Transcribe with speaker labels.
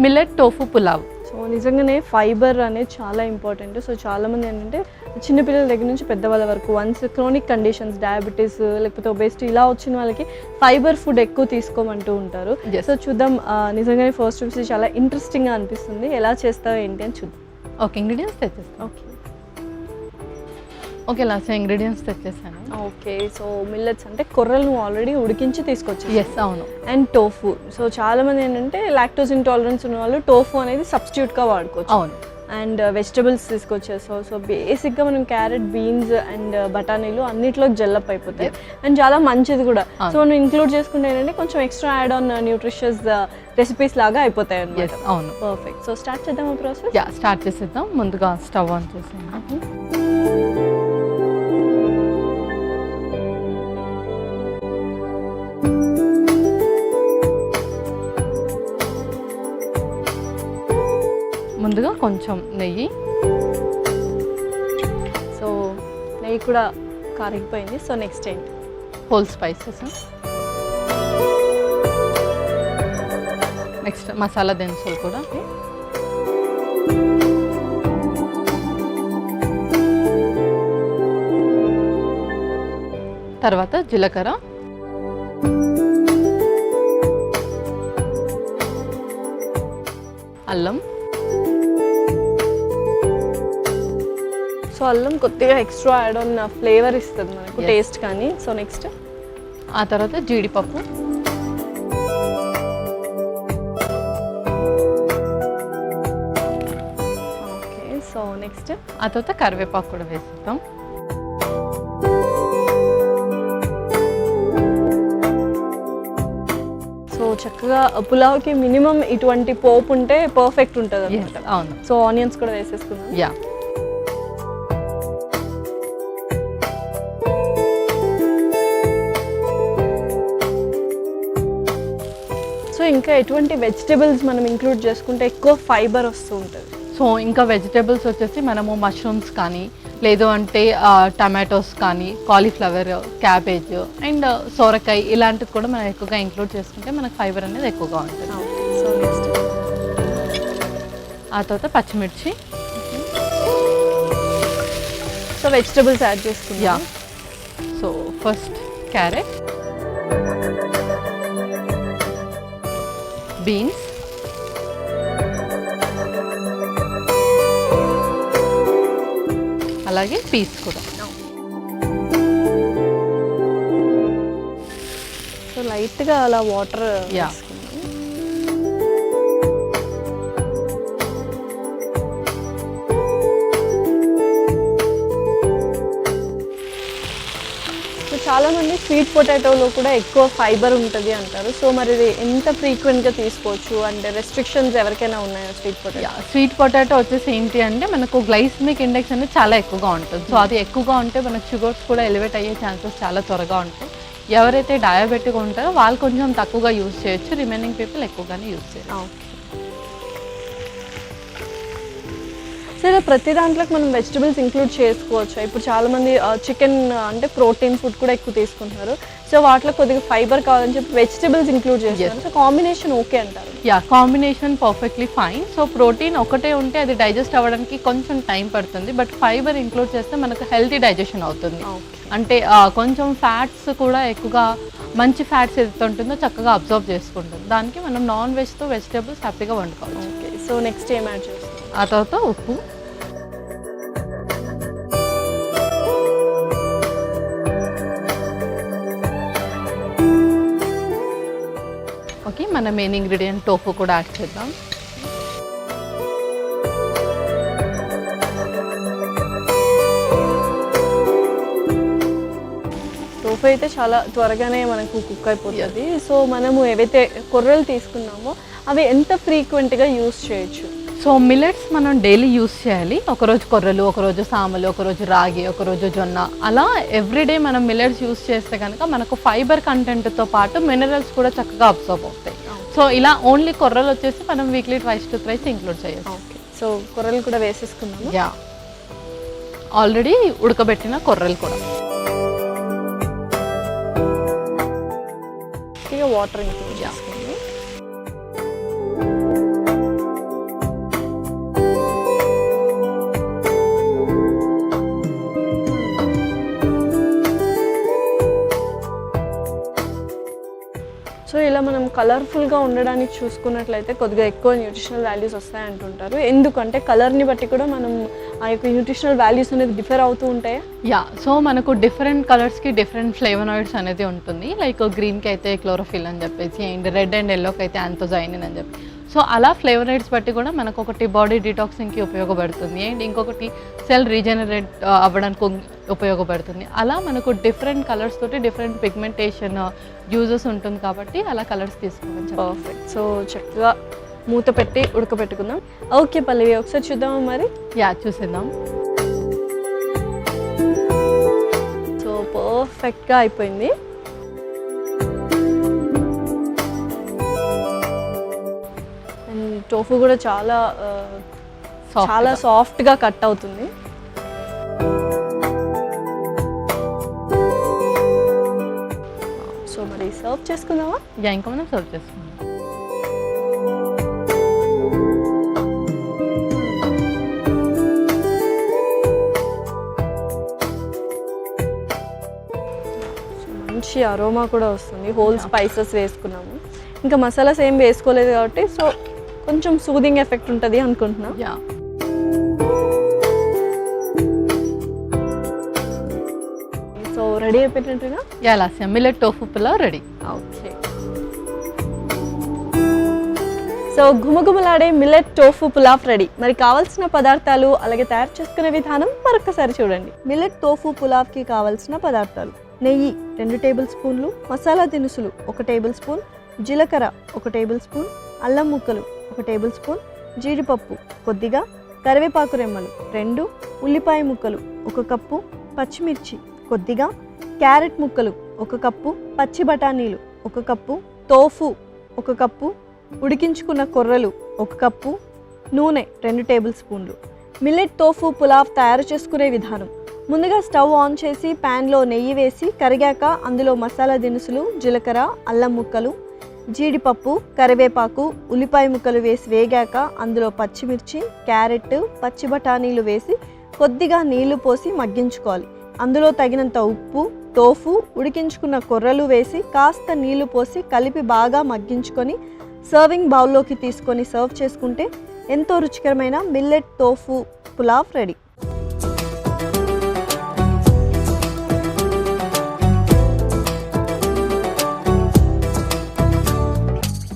Speaker 1: Millet tofu pulao.
Speaker 2: So నిజంగానే fibre అనేది చాలా ఇంపార్టెంట్. సో చాలామంది ఏంటంటే చిన్నపిల్లల దగ్గర నుంచి పెద్దవాళ్ళ వరకు వన్స్ క్రోనిక్ కండిషన్స్, డయాబెటీస్ లేకపోతే ఒబేసిటీ ఇలా వచ్చిన వాళ్ళకి ఫైబర్ ఫుడ్ ఎక్కువ తీసుకోమంటూ ఉంటారు. సో చూద్దాం, నిజంగానే ఫస్ట్ చూసి చాలా ఇంట్రెస్టింగ్గా అనిపిస్తుంది. ఎలా చేస్తావో ఏంటి అని చూద్దాం.
Speaker 1: ఓకే, ఇంగ్రీడియంట్స్ తెచ్చేస్తాను. ఓకే లాస్ట్ ఇంగ్రీడియంట్స్ తెచ్చేసాను.
Speaker 2: ఓకే, సో మిల్లెట్స్ అంటే కొర్రలు నువ్వు ఆల్రెడీ ఉడికించి తీసుకొచ్చి.
Speaker 1: ఎస్, అవును.
Speaker 2: And tofu. సో చాలామంది ఏంటంటే లాక్టోస్ ఇంటాలరెన్స్ ఉన్న వాళ్ళు టోఫు అనేది సబ్స్టిట్యూట్గా వాడుకోవచ్చు.
Speaker 1: అవును.
Speaker 2: And vegetables తీసుకొచ్చేసావు. సో బేసిక్గా మనం క్యారెట్, బీన్స్ అండ్ బఠానీలు అన్నిట్లో జల్లప్ అయిపోతాయి. అండ్ చాలా మంచిది కూడా. సో మనం ఇంక్లూడ్ చేసుకుంటే ఏంటంటే కొంచెం extra add on nutritious recipes లాగా అయిపోతాయి అన్నమాట.
Speaker 1: అవును,
Speaker 2: పర్ఫెక్ట్. సో స్టార్ట్ చేద్దాం ఆ ప్రాసెస్.
Speaker 1: స్టార్ట్ చేసేద్దాం. ముందుగా స్టవ్ ఆన్ చేసేద్దాం. ముందుగా కొంచెం నెయ్యి.
Speaker 2: సో నెయ్యి కూడా కారిగిపోయింది. సో నెక్స్ట్ ఏంటి?
Speaker 1: Whole spices. నెక్స్ట్ మసాలా దినుసులు కూడా. తర్వాత జీలకర్ర, అల్లం.
Speaker 2: సో అల్లం కొద్దిగా ఎక్స్ట్రా యాడ్ ఆన్ ఫ్లేవర్ ఇస్తుంది మనకు, టేస్ట్ కానీ. సో నెక్స్ట్
Speaker 1: ఆ తర్వాత జీడిపప్పు,
Speaker 2: ఓకే. సో నెక్స్ట్
Speaker 1: ఆ తర్వాత కరివేపాకు కూడా వేసేద్దాం.
Speaker 2: సో చక్కగా పులావ్కి మినిమం ఇటువంటి పోపు ఉంటే పర్ఫెక్ట్ ఉంటుంది అన్నమాట.
Speaker 1: అవును.
Speaker 2: సో ఆనియన్స్ కూడా వేసేసుకుందాం.
Speaker 1: యా.
Speaker 2: సో ఇంకా ఎటువంటి వెజిటబుల్స్ మనం ఇంక్లూడ్ చేసుకుంటే ఎక్కువ ఫైబర్ వస్తూ ఉంటుంది?
Speaker 1: సో ఇంకా వెజిటేబుల్స్ వచ్చేసి మనము మష్రూమ్స్ కానీ, లేదు అంటే టమాటోస్ కానీ, కాలీఫ్లవర్, క్యాబేజ్ అండ్ సొరకాయ ఇలాంటివి కూడా మనం ఎక్కువగా ఇంక్లూడ్ చేసుకుంటే మనకు ఫైబర్ అనేది ఎక్కువగా ఉంటుంది.
Speaker 2: సో నెక్స్ట్
Speaker 1: ఆ తర్వాత పచ్చిమిర్చి.
Speaker 2: సో వెజిటబుల్స్ యాడ్ చేసుకుందాం.
Speaker 1: Yeah. So first carrot, beans, అలాగే పీస్ కూడా.
Speaker 2: సో లైట్గా అలా వాటర్.
Speaker 1: యా.
Speaker 2: చాలా మంది స్వీట్ పొటాటోలో కూడా ఎక్కువ ఫైబర్ ఉంటుంది అంటారు. సో మరి ఇది ఎంత ఫ్రీక్వెంట్గా తీసుకోవచ్చు? అంటే రెస్ట్రిక్షన్స్ ఎవరికైనా ఉన్నాయా స్వీట్ పొటాటో?
Speaker 1: స్వీట్ పొటాటో వచ్చేసి ఏంటి అంటే మనకు గ్లైసమిక్ ఇండెక్స్ అనేది చాలా ఎక్కువగా ఉంటుంది. సో అది ఎక్కువగా ఉంటే మనకు షుగర్స్ కూడా ఎలివేట్ అయ్యే ఛాన్సెస్ చాలా త్వరగా ఉంటాయి. ఎవరైతే డయాబెటిక్ ఉంటారో వాళ్ళు కొంచెం తక్కువగా యూజ్ చేయొచ్చు, రిమైనింగ్ పీపుల్ ఎక్కువగానే యూజ్ చేయాలి.
Speaker 2: ఓకే. సరే, ప్రతి దాంట్లోకి మనం వెజిటబుల్స్ ఇంక్లూడ్ చేసుకోవచ్చు. ఇప్పుడు చాలామంది చికెన్ అంటే ప్రోటీన్ ఫుడ్ కూడా ఎక్కువ తీసుకుంటున్నారు. సో వాటిలో కొద్దిగా ఫైబర్ కావాలని చెప్పి వెజిటబుల్స్ ఇంక్లూడ్ చేస్తారు. సో కాంబినేషన్ ఓకే అంటారు?
Speaker 1: Yeah, combination perfectly fine. So protein ఒకటే ఉంటే అది డైజెస్ట్ అవ్వడానికి కొంచెం టైం పడుతుంది, బట్ ఫైబర్ ఇంక్లూడ్ చేస్తే మనకు హెల్తీ డైజెషన్ అవుతుంది. అంటే కొంచెం ఫ్యాట్స్ కూడా ఎక్కువగా, మంచి ఫ్యాట్స్ ఏదైతే ఉంటుందో చక్కగా అబ్జర్వ్ చేసుకుంటుంది. దానికి మనం నాన్ వెజ్తో వెజిటబుల్స్ హ్యాపీగా వండుకోవచ్చు.
Speaker 2: ఓకే. సో నెక్స్ట్ ఏం యాడ్ చేస్తాం?
Speaker 1: ఆ తర్వాత ఉప్పు, ఓకే. మన మెయిన్ ఇంగ్రీడియంట్ టోఫు కూడా యాడ్ చేద్దాం.
Speaker 2: టోఫు అయితే చాలా త్వరగానే మనకు కుక్ అయిపోతుంది. సో మనము ఏవైతే కొర్రలు తీసుకున్నామో అవి ఎంత ఫ్రీక్వెంట్గా యూస్ చేయొచ్చు?
Speaker 1: సో మిల్లెట్స్ మనం డైలీ యూస్ చేయాలి. ఒకరోజు కొర్రలు, ఒకరోజు సామలు, ఒకరోజు రాగి, ఒకరోజు జొన్న, అలా ఎవ్రీడే మనం మిల్లెట్స్ యూస్ చేస్తే కనుక మనకు ఫైబర్ కంటెంట్తో పాటు మినరల్స్ కూడా చక్కగా అబ్జర్వ్ అవుతాయి. సో ఇలా ఓన్లీ కొర్రలు వచ్చేసి మనం వీక్లీ 2 to 3 ఇంక్లూడ్ చేయొచ్చు.
Speaker 2: ఓకే. సో కొర్రలు కూడా వేసేసుకున్నాము.
Speaker 1: యా, ఆల్రెడీ ఉడకబెట్టిన కొర్రలు కూడా.
Speaker 2: వాటర్ ఇంక్లూడ్ చేసుకోండి. కలర్ఫుల్గా ఉండడానికి చూసుకున్నట్లయితే కొద్దిగా ఎక్కువ న్యూట్రిషనల్ వాల్యూస్ వస్తాయంటుంటారు. ఎందుకంటే కలర్ని బట్టి కూడా మనం ఆ యొక్క న్యూట్రిషనల్ వాల్యూస్ అనేది డిఫర్ అవుతూ ఉంటాయా?
Speaker 1: యా, సో మనకు డిఫరెంట్ కలర్స్కి డిఫరెంట్ ఫ్లేవనాయిడ్స్ అనేది ఉంటుంది. లైక్ గ్రీన్కి అయితే క్లోరోఫిల్ అని చెప్పేసి, అండ్ రెడ్ అండ్ ఎల్లోకి అయితే యాంథోజైనిన్ అని చెప్పి. సో అలా ఫ్లేవనాయిడ్స్ బట్టి కూడా మనకు ఒకటి బాడీ డిటాక్సింగ్కి ఉపయోగపడుతుంది, అండ్ ఇంకొకటి సెల్ రీజనరేట్ అవ్వడానికి ఉపయోగపడుతుంది. అలా మనకు డిఫరెంట్ కలర్స్ తోటి డిఫరెంట్ పిగ్మెంటేషన్ యూజెస్ ఉంటుంది కాబట్టి అలా కలర్స్ తీసుకోవడం.
Speaker 2: పర్ఫెక్ట్. సో చక్కగా మూత పెట్టి ఉడకబెట్టుకుందాం. ఓకే పల్లవి, ఒకసారి చూద్దామా మరి?
Speaker 1: యా, చూసేద్దాం.
Speaker 2: సో పర్ఫెక్ట్గా అయిపోయింది. అండ్ టోఫు కూడా చాలా సాఫ్ట్గా కట్ అవుతుంది. సో మరి సర్వ్ చేసుకుందామా?
Speaker 1: యా, ఇంకా మనం సర్వ్ చేసుకుందాం. మంచి అరోమా కూడా వస్తుంది. హోల్ స్పైసెస్ వేసుకున్నాము, ఇంకా మసాలాస్ ఏం వేసుకోలేదు కాబట్టి సో కొంచెం సూదింగ్ ఎఫెక్ట్ ఉంటుంది అనుకుంటున్నా. యా,
Speaker 2: సో రెడీ అయిపోయినట్టుగా.
Speaker 1: Yeah, Lasya millet tofu pulao ready.
Speaker 2: Okay, so ఘుమఘుమలాడే మిల్లెట్ టోఫు పులావ్ రెడీ. మరి కావాల్సిన పదార్థాలు అలాగే తయారు చేసుకునే విధానం మరొకసారి చూడండి. మిల్లెట్ టోఫు పులావ్కి కావాల్సిన పదార్థాలు: నెయ్యి 2 టేబుల్ స్పూన్లు, మసాలా దినుసులు 1 టేబుల్ స్పూన్, జీలకర్ర 1 టేబుల్ స్పూన్, అల్లం ముక్కలు 1 టేబుల్ స్పూన్, జీడిపప్పు కొద్దిగా, కరివేపాకు రెమ్మలు 2, ఉల్లిపాయ ముక్కలు 1 కప్పు, పచ్చిమిర్చి కొద్దిగా, క్యారెట్ ముక్కలు 1 కప్పు, పచ్చి బఠానీలు 1 కప్పు, టోఫు 1 కప్పు, ఉడికించుకున్న కొర్రలు 1 కప్పు, నూనె 2 టేబుల్ స్పూన్లు. మిల్లెట్ టోఫు పులావ్ తయారు చేసుకునే విధానం: ముందుగా స్టవ్ ఆన్ చేసి ప్యాన్లో నెయ్యి వేసి కరిగాక అందులో మసాలా దినుసులు, జీలకర్ర, అల్లం ముక్కలు, జీడిపప్పు, కరివేపాకు, ఉల్లిపాయ ముక్కలు వేసి వేగాక అందులో పచ్చిమిర్చి, క్యారెట్, పచ్చి బఠానీలు వేసి కొద్దిగా నీళ్లు పోసి మగ్గించుకోవాలి. అందులో తగినంత ఉప్పు, టోఫు, ఉడికించుకున్న కొర్రలు వేసి కాస్త నీళ్లు పోసి కలిపి బాగా మగ్గించుకొని సర్వింగ్ బౌల్లోకి తీసుకొని సర్వ్ చేసుకుంటే ఎంతో రుచికరమైన మిల్లెట్ టోఫు పులావ్ రెడీ.